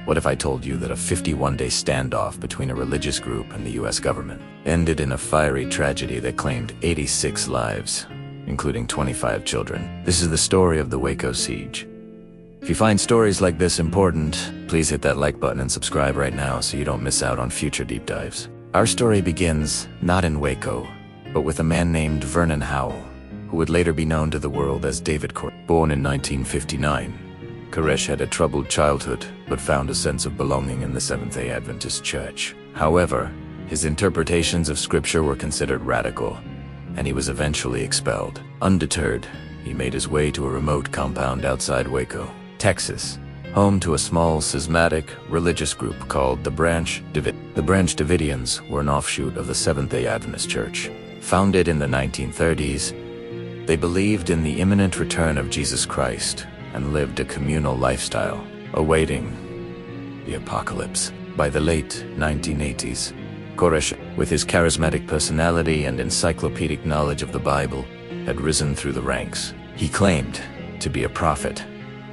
What if I told you that a 51-day standoff between a religious group and the US government ended in a fiery tragedy that claimed 86 lives, including 25 children? This is the story of the WACO Siege. If you find stories like this important, please hit that like button and subscribe right now so you don't miss out on future deep dives. Our story begins not in Waco, but with a man named Vernon Howell, who would later be known to the world as David Koresh. Born in 1959, Koresh had a troubled childhood, but found a sense of belonging in the Seventh-day Adventist Church. However, his interpretations of Scripture were considered radical, and he was eventually expelled. Undeterred, he made his way to a remote compound outside Waco, Texas, home to a small schismatic religious group called the Branch Davidians. The Branch Davidians were an offshoot of the Seventh-day Adventist Church. Founded in the 1930s, they believed in the imminent return of Jesus Christ and lived a communal lifestyle, awaiting the apocalypse. By the late 1980s, Koresh, with his charismatic personality and encyclopedic knowledge of the Bible, had risen through the ranks. He claimed to be a prophet,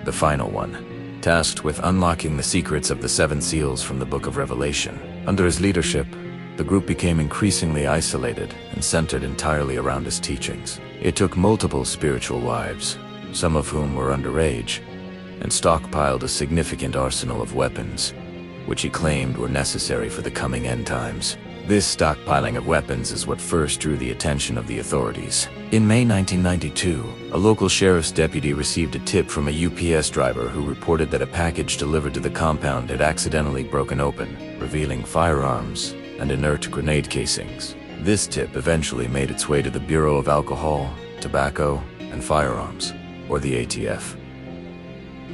the final one, tasked with unlocking the secrets of the 7 seals from the Book of Revelation. Under his leadership, the group became increasingly isolated and centered entirely around his teachings. It took multiple spiritual wives, some of whom were underage, and stockpiled a significant arsenal of weapons, which he claimed were necessary for the coming end times. This stockpiling of weapons is what first drew the attention of the authorities. In May 1992, a local sheriff's deputy received a tip from a UPS driver who reported that a package delivered to the compound had accidentally broken open, revealing firearms and inert grenade casings. This tip eventually made its way to the Bureau of Alcohol, Tobacco, and Firearms, or the ATF.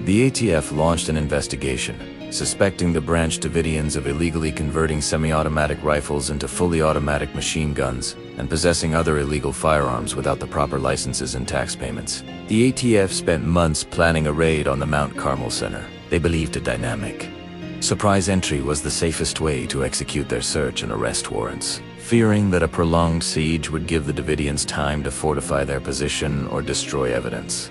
The ATF launched an investigation, suspecting the Branch Davidians of illegally converting semi-automatic rifles into fully automatic machine guns and possessing other illegal firearms without the proper licenses and tax payments. The ATF spent months planning a raid on the Mount Carmel Center. They believed a dynamic surprise entry was the safest way to execute their search and arrest warrants, fearing that a prolonged siege would give the Davidians time to fortify their position or destroy evidence.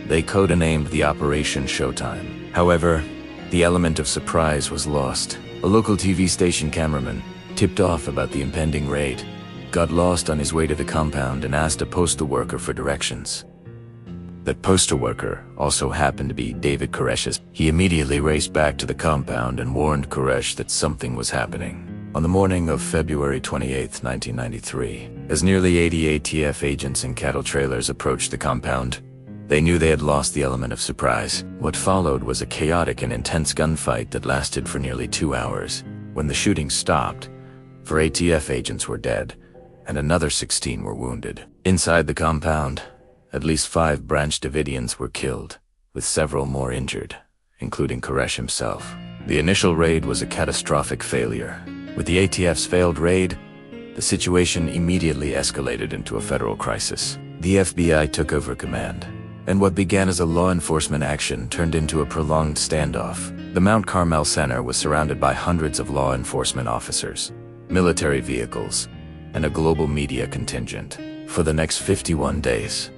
They codenamed the Operation Showtime. However, the element of surprise was lost. A local TV station cameraman, tipped off about the impending raid, got lost on his way to the compound and asked a postal worker for directions. That postal worker also happened to be David Koresh's. He immediately raced back to the compound and warned Koresh that something was happening. On the morning of February 28, 1993, as nearly 80 ATF agents and cattle trailers approached the compound, they knew they had lost the element of surprise. What followed was a chaotic and intense gunfight that lasted for nearly 2 hours. When the shooting stopped, 4 ATF agents were dead, and another 16 were wounded. Inside the compound, at least 5 Branch Davidians were killed, with several more injured, including Koresh himself. The initial raid was a catastrophic failure. With the ATF's failed raid, the situation immediately escalated into a federal crisis. The FBI took over command, and what began as a law enforcement action turned into a prolonged standoff. The Mount Carmel Center was surrounded by hundreds of law enforcement officers, military vehicles, and a global media contingent. For the next 51 days,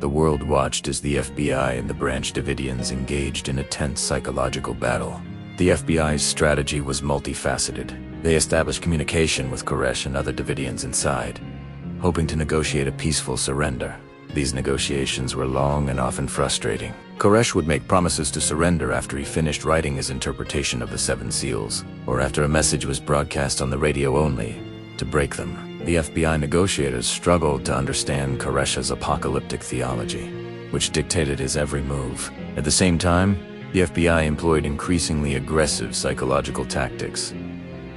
the world watched as the FBI and the Branch Davidians engaged in a tense psychological battle. The FBI's strategy was multifaceted. They established communication with Koresh and other Davidians inside, hoping to negotiate a peaceful surrender. These negotiations were long and often frustrating. Koresh would make promises to surrender after he finished writing his interpretation of the 7 seals, or after a message was broadcast on the radio only, to break them. The FBI negotiators struggled to understand Koresh's apocalyptic theology, which dictated his every move. At the same time, the FBI employed increasingly aggressive psychological tactics.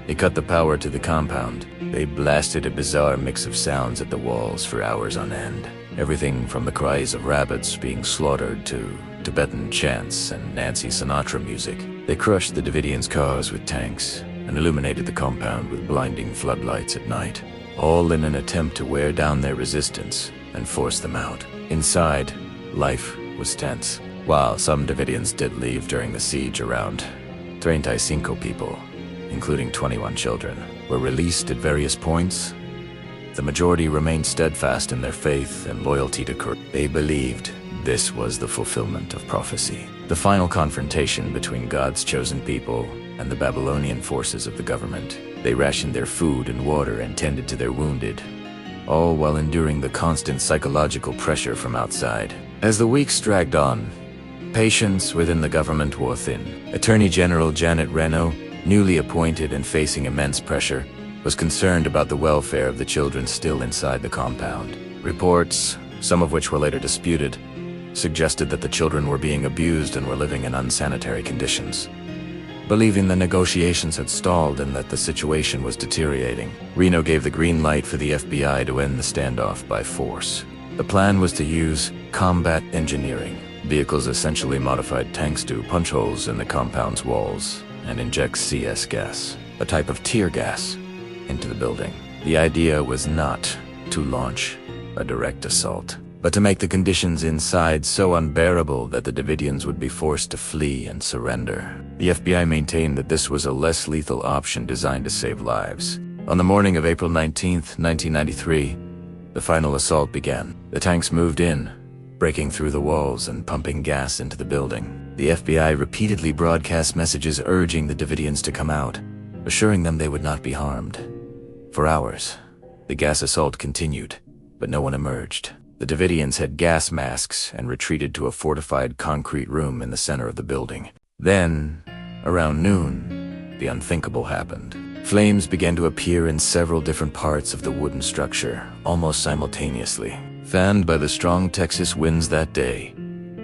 They cut the power to the compound. They blasted a bizarre mix of sounds at the walls for hours on end. Everything from the cries of rabbits being slaughtered to Tibetan chants and Nancy Sinatra music. They crushed the Davidians' cars with tanks and illuminated the compound with blinding floodlights at night, all in an attempt to wear down their resistance and force them out. Inside, life was tense. While some Davidians did leave during the siege, around 35 people, including 21 children, were released at various points, the majority remained steadfast in their faith and loyalty to Koresh. They believed this was the fulfillment of prophecy. the final confrontation between God's chosen people and the Babylonian forces of the government. They rationed their food and water and tended to their wounded, all while enduring the constant psychological pressure from outside. As the weeks dragged on, patience within the government wore thin. Attorney General Janet Reno, newly appointed and facing immense pressure, was concerned about the welfare of the children still inside the compound. Reports, some of which were later disputed, suggested that the children were being abused and were living in unsanitary conditions. Believing the negotiations had stalled and that the situation was deteriorating, Reno gave the green light for the FBI to end the standoff by force. The plan was to use combat engineering, vehicles essentially modified tanks to punch holes in the compound's walls and inject CS gas, a type of tear gas, into the building. The idea was not to launch a direct assault, but to make the conditions inside so unbearable that the Davidians would be forced to flee and surrender. The FBI maintained that this was a less lethal option designed to save lives. On the morning of April 19, 1993, the final assault began. The tanks moved in, breaking through the walls and pumping gas into the building. The FBI repeatedly broadcast messages urging the Davidians to come out, assuring them they would not be harmed. For hours, the gas assault continued, but no one emerged. The Davidians had gas masks and retreated to a fortified concrete room in the center of the building. Then, around noon, the unthinkable happened. Flames began to appear in several different parts of the wooden structure, almost simultaneously. Fanned by the strong Texas winds that day,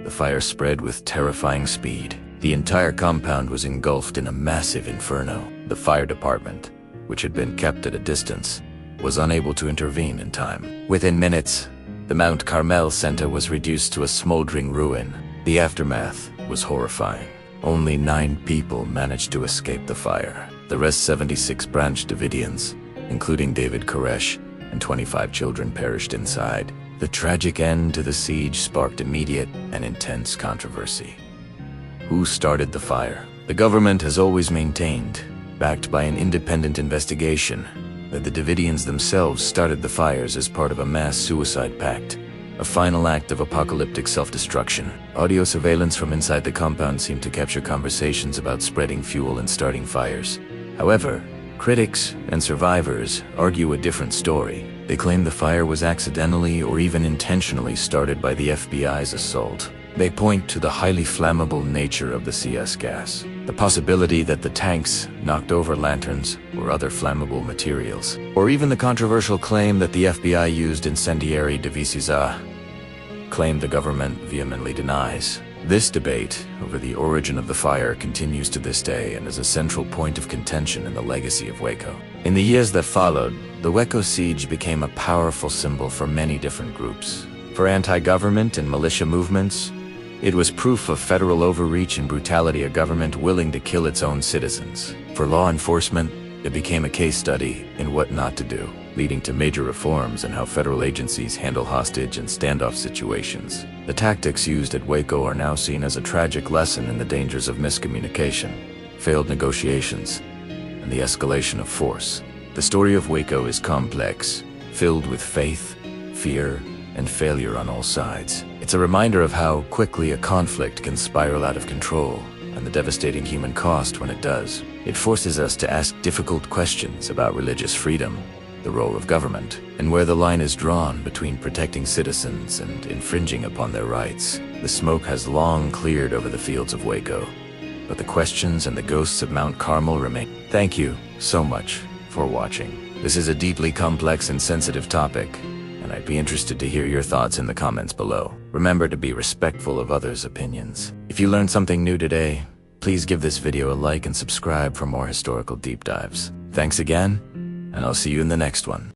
the fire spread with terrifying speed. The entire compound was engulfed in a massive inferno. The fire department, which had been kept at a distance, was unable to intervene in time. Within minutes, the Mount Carmel Center was reduced to a smoldering ruin. The aftermath was horrifying. Only 9 people managed to escape the fire. The rest 76 Branch Davidians, including David Koresh, and 25 children perished inside. The tragic end to the siege sparked immediate and intense controversy. Who started the fire? The government has always maintained, backed by an independent investigation, that the Davidians themselves started the fires as part of a mass suicide pact, a final act of apocalyptic self-destruction. Audio surveillance from inside the compound seemed to capture conversations about spreading fuel and starting fires. However, critics and survivors argue a different story. They claim the fire was accidentally or even intentionally started by the FBI's assault. They point to the highly flammable nature of the CS gas, the possibility that the tanks knocked over lanterns or other flammable materials, or even the controversial claim that the FBI used incendiary devices, a claim the government vehemently denies. This debate over the origin of the fire continues to this day and is a central point of contention in the legacy of WACO. In the years that followed, the WACO Siege became a powerful symbol for many different groups. For anti-government and militia movements, it was proof of federal overreach and brutality, a government willing to kill its own citizens. For law enforcement, it became a case study in what not to do, leading to major reforms in how federal agencies handle hostage and standoff situations. The tactics used at WACO are now seen as a tragic lesson in the dangers of miscommunication, failed negotiations, and the escalation of force. The story of WACO is complex, filled with faith, fear, and failure on all sides. It's a reminder of how quickly a conflict can spiral out of control, and the devastating human cost when it does. It forces us to ask difficult questions about religious freedom, the role of government, and where the line is drawn between protecting citizens and infringing upon their rights. The smoke has long cleared over the fields of WACO, but the questions and the ghosts of Mount Carmel remain. Thank you so much for watching. This is a deeply complex and sensitive topic, and I'd be interested to hear your thoughts in the comments below. Remember to be respectful of others' opinions. If you learned something new today, please give this video a like and subscribe for more historical deep dives. Thanks again, and I'll see you in the next one.